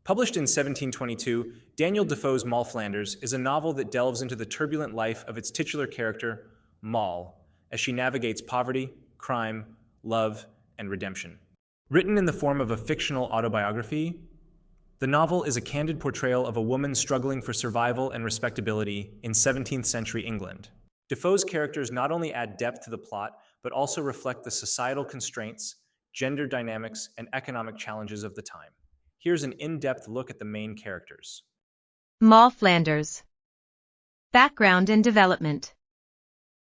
Published in 1722, Daniel Defoe's Moll Flanders is a novel that delves into the turbulent life of its titular character, Moll, as she navigates poverty, crime, love, and redemption. Written in the form of a fictional autobiography, the novel is a candid portrayal of a woman struggling for survival and respectability in 17th century England. Defoe's characters not only add depth to the plot, but also reflect the societal constraints, gender dynamics, and economic challenges of the time. Here's an in-depth look at the main characters. Moll Flanders. Background and development.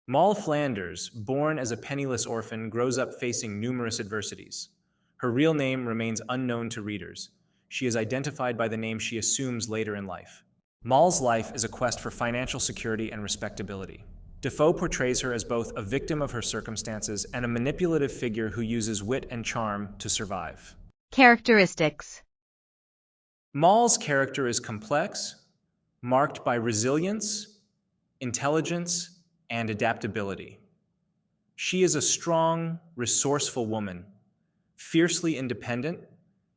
Moll Flanders, born as a penniless orphan, grows up facing numerous adversities. Her real name remains unknown to readers. She is identified by the name she assumes later in life. Moll's life is a quest for financial security and respectability. Defoe portrays her as both a victim of her circumstances and a manipulative figure who uses wit and charm to survive. Characteristics. Moll's character is complex, marked by resilience, intelligence, and adaptability. She is a strong, resourceful woman, fiercely independent,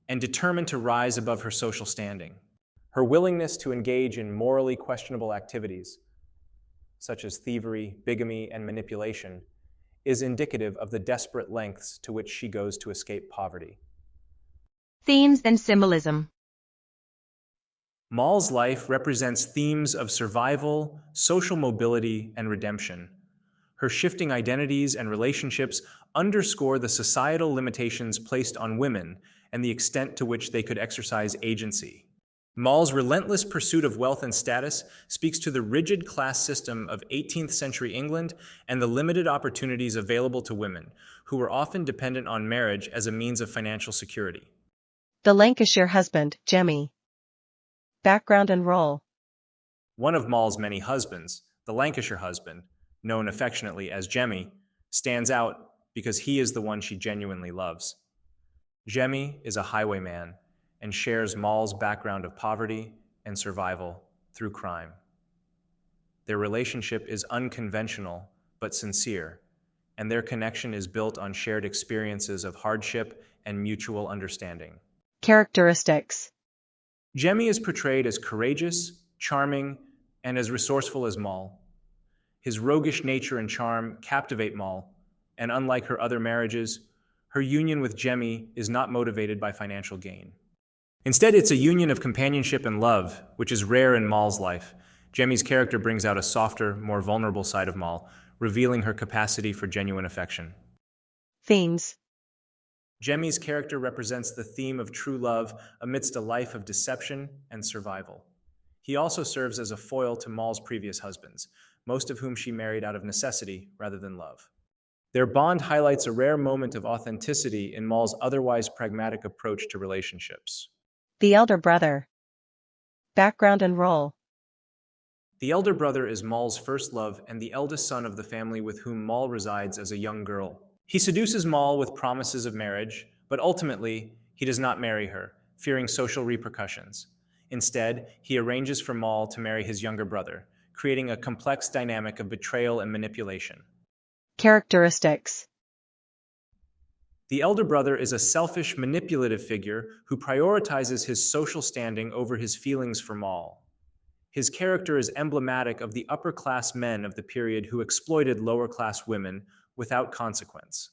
and determined to rise above her social standing. Her willingness to engage in morally questionable activities, such as thievery, bigamy, and manipulation, is indicative of the desperate lengths to which she goes to escape poverty. Themes and symbolism. Moll's life represents themes of survival, social mobility, and redemption. Her shifting identities and relationships underscore the societal limitations placed on women and the extent to which they could exercise agency. Moll's relentless pursuit of wealth and status speaks to the rigid class system of 18th century England and the limited opportunities available to women, who were often dependent on marriage as a means of financial security. The Lancashire husband, Jemmy. Background and role. One of Moll's many husbands, the Lancashire husband, known affectionately as Jemmy, stands out because he is the one she genuinely loves. Jemmy is a highwayman and shares Moll's background of poverty and survival through crime. Their relationship is unconventional but sincere, and their connection is built on shared experiences of hardship and mutual understanding. Characteristics. Jemmy is portrayed as courageous, charming, and as resourceful as Moll. His roguish nature and charm captivate Moll, and unlike her other marriages, her union with Jemmy is not motivated by financial gain. Instead, it's a union of companionship and love, which is rare in Moll's life. Jemmy's character brings out a softer, more vulnerable side of Moll, revealing her capacity for genuine affection. Themes. Jemmy's character represents the theme of true love amidst a life of deception and survival. He also serves as a foil to Moll's previous husbands, most of whom she married out of necessity rather than love. Their bond highlights a rare moment of authenticity in Moll's otherwise pragmatic approach to relationships. The elder brother. Background and role. The elder brother is Moll's first love and the eldest son of the family with whom Moll resides as a young girl. He seduces Moll with promises of marriage, but ultimately, he does not marry her, fearing social repercussions. Instead, he arranges for Moll to marry his younger brother, creating a complex dynamic of betrayal and manipulation. Characteristics. The elder brother is a selfish, manipulative figure who prioritizes his social standing over his feelings for Moll. His character is emblematic of the upper-class men of the period who exploited lower-class women without consequence.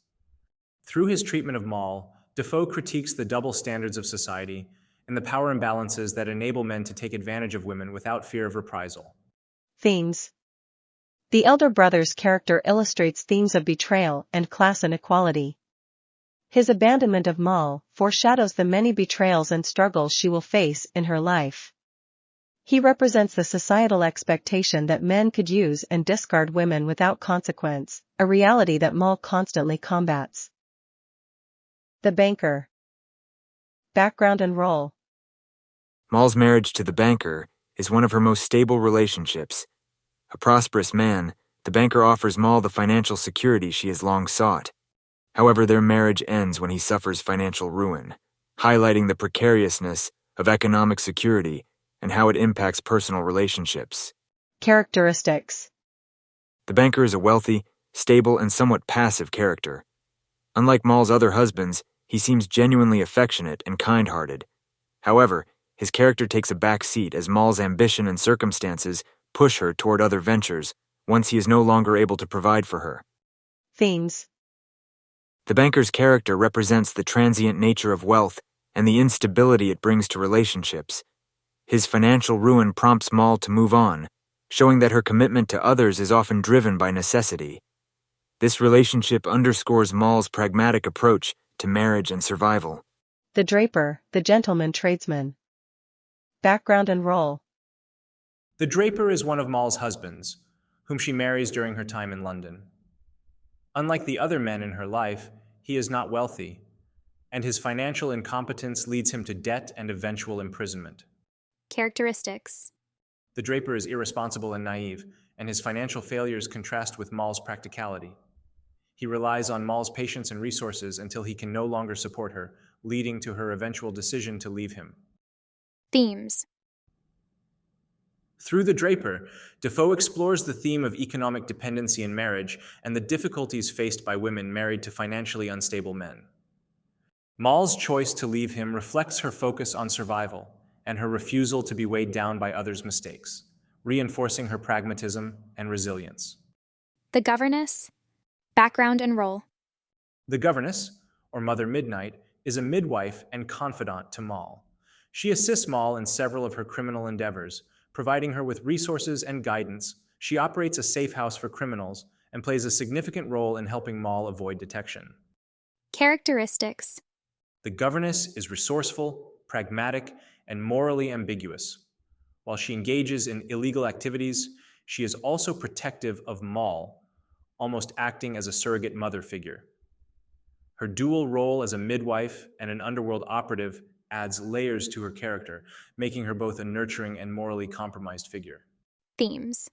Through his treatment of Moll, Defoe critiques the double standards of society and the power imbalances that enable men to take advantage of women without fear of reprisal. Themes. The elder brother's character illustrates themes of betrayal and class inequality. His abandonment of Moll foreshadows the many betrayals and struggles she will face in her life. He represents the societal expectation that men could use and discard women without consequence, a reality that Moll constantly combats. The banker. Background and role. Moll's marriage to the banker is one of her most stable relationships. A prosperous man, the banker offers Moll the financial security she has long sought. However, their marriage ends when he suffers financial ruin, highlighting the precariousness of economic security and how it impacts personal relationships. Characteristics. The banker is a wealthy, stable, and somewhat passive character. Unlike Moll's other husbands, he seems genuinely affectionate and kind-hearted. However, his his character takes a back seat as Moll's ambition and circumstances push her toward other ventures once he is no longer able to provide for her. Themes. The banker's character represents the transient nature of wealth and the instability it brings to relationships. His financial ruin prompts Moll to move on, showing that her commitment to others is often driven by necessity. This relationship underscores Moll's pragmatic approach to marriage and survival. The draper, the gentleman tradesman. Background and role. The draper is one of Moll's husbands, whom she marries during her time in London. Unlike the other men in her life, he is not wealthy, and his financial incompetence leads him to debt and eventual imprisonment. Characteristics. The draper is irresponsible and naive, and his financial failures contrast with Moll's practicality. He relies on Moll's patience and resources until he can no longer support her, leading to her eventual decision to leave him. Themes. Through The Draper, Defoe explores the theme of economic dependency in marriage and the difficulties faced by women married to financially unstable men. Moll's choice to leave him reflects her focus on survival and her refusal to be weighed down by others' mistakes, reinforcing her pragmatism and resilience. The governess. Background and role. The governess, or Mother Midnight, is a midwife and confidant to Moll. She assists Moll in several of her criminal endeavors, providing her with resources and guidance. She operates a safe house for criminals and plays a significant role in helping Moll avoid detection. Characteristics. The governess is resourceful, pragmatic, and morally ambiguous. While she engages in illegal activities, she is also protective of Moll, almost acting as a surrogate mother figure. Her dual role as a midwife and an underworld operative adds layers to her character, making her both a nurturing and morally compromised figure. Themes.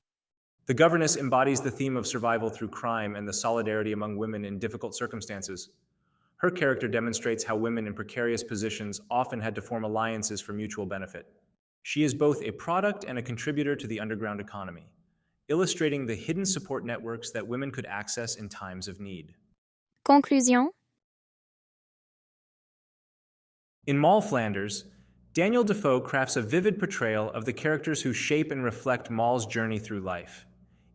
The governess embodies the theme of survival through crime and the solidarity among women in difficult circumstances. Her character demonstrates how women in precarious positions often had to form alliances for mutual benefit. She is both a product and a contributor to the underground economy, illustrating the hidden support networks that women could access in times of need. Conclusion. In Moll Flanders, Daniel Defoe crafts a vivid portrayal of the characters who shape and reflect Moll's journey through life.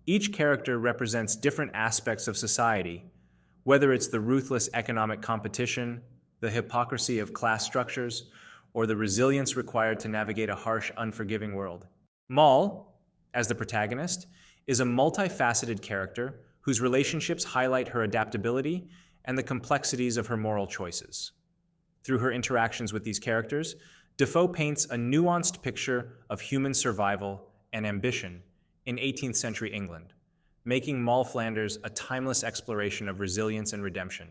Each character represents different aspects of society, whether it's the ruthless economic competition, the hypocrisy of class structures, or the resilience required to navigate a harsh, unforgiving world. Moll, as the protagonist, is a multifaceted character whose relationships highlight her adaptability and the complexities of her moral choices. Through her interactions with these characters, Defoe paints a nuanced picture of human survival and ambition in 18th century England, making Moll Flanders a timeless exploration of resilience and redemption.